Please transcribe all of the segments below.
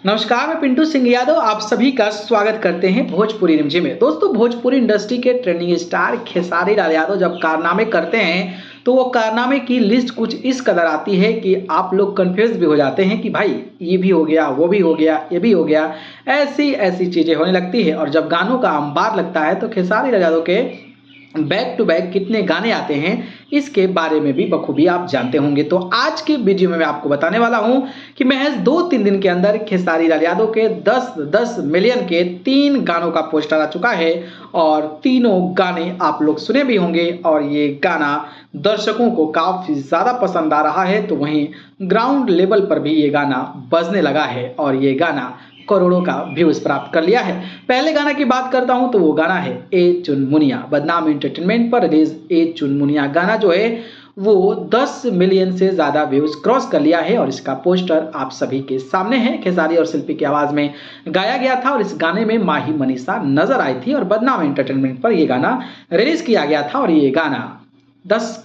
नमस्कार, मैं पिंटू सिंह यादव आप सभी का स्वागत करते हैं भोजपुरी रिमझिम में। दोस्तों, भोजपुरी इंडस्ट्री के ट्रेंडिंग स्टार खेसारी लाल यादव जब कारनामे करते हैं तो वो कारनामे की लिस्ट कुछ इस कदर आती है कि आप लोग कंफ्यूज भी हो जाते हैं कि भाई ये भी हो गया, वो भी हो गया, ये भी हो गया। ऐसी ऐसी चीजें होने लगती है और जब गानों का अंबार लगता है तो खेसारी लाल यादव के बैक टू बैक कितने गाने आते हैं इसके बारे में भी बखूबी आप जानते होंगे। तो आज के वीडियो में मैं आपको बताने वाला हूं कि महज 2-3 दिन के अंदर खेसारी लाल यादव के 10-10 मिलियन के 3 गानों का पोस्टर आ चुका है और तीनों गाने आप लोग सुने भी होंगे और ये गाना दर्शकों को काफी ज्यादा पसंद आ रहा है। तो वहीं ग्राउंड लेवल पर भी ये गाना बजने लगा है और ये गाना करोड़ों का व्यूज प्राप्त कर लिया है। पहले गाना की बात करता हूं तो वो गाना है ए चुनमुनिया। बदनाम एंटरटेनमेंट पर रिलीज ए चुनमुनिया गाना जो है वो 10 मिलियन से ज्यादा व्यूज क्रॉस कर लिया है और इसका पोस्टर आप सभी के सामने है। खेसारी और शिल्पी की आवाज में गाया गया था और इस गाने में माही मनीषा नजर आई थी और बदनाम एंटरटेनमेंट पर यह गाना रिलीज किया गया था और ये गाना 10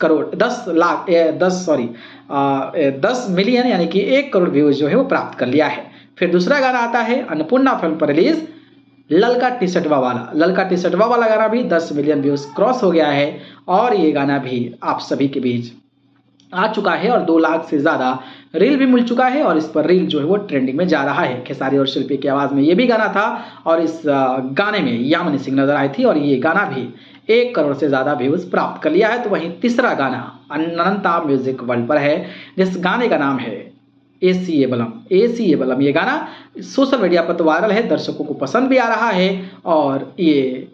मिलियन यानी कि 1 करोड़ व्यूज जो है वो प्राप्त कर लिया है। फिर दूसरा गाना आता है अन्नपूर्णा फिल्म पर रिलीज ललका टी शर्टवा वाला। ललका टी शर्टवा वाला गाना भी 10 मिलियन व्यूज क्रॉस हो गया है और ये गाना भी आप सभी के बीच आ चुका है और 2 लाख से ज्यादा रील भी मिल चुका है और इस पर रील जो है वो ट्रेंडिंग में जा रहा है। खेसारी और शिल्पी की आवाज में ये भी गाना था और इस गाने में यामिनी सिंह नजर आई थी और ये गाना भी 1 करोड़ से ज्यादा व्यूज प्राप्त कर लिया है। तो वहीं तीसरा गाना अनंता म्यूजिक वर्ल्ड पर है जिस गाने का नाम है एसी ए बलम। ये गाना सोशल मीडिया पर तो वायरल है, दर्शकों को पसंद भी आ रहा है और ये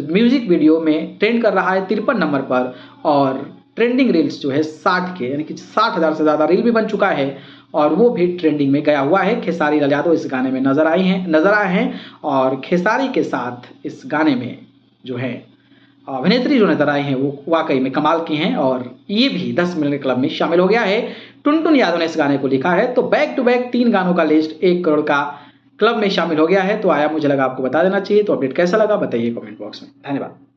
म्यूजिक वीडियो में ट्रेंड कर रहा है 53 नंबर पर और ट्रेंडिंग रील्स जो है 60 के यानी कि 60,000 से ज़्यादा रील भी बन चुका है और वो भी ट्रेंडिंग में गया हुआ है। खेसारी लाल यादव इस गाने में नजर आए हैं और खेसारी के साथ इस गाने में जो है अभिनेत्री जो नजर आई हैं वो वाकई में कमाल की हैं और ये भी 10 मिलियन क्लब में शामिल हो गया है। टुनटुन यादव ने इस गाने को लिखा है। तो बैक टू बैक 3 गानों का लिस्ट 1 करोड़ का क्लब में शामिल हो गया है। तो आया मुझे लगा आपको बता देना चाहिए। तो अपडेट कैसा लगा बताइए कमेंट बॉक्स में। धन्यवाद।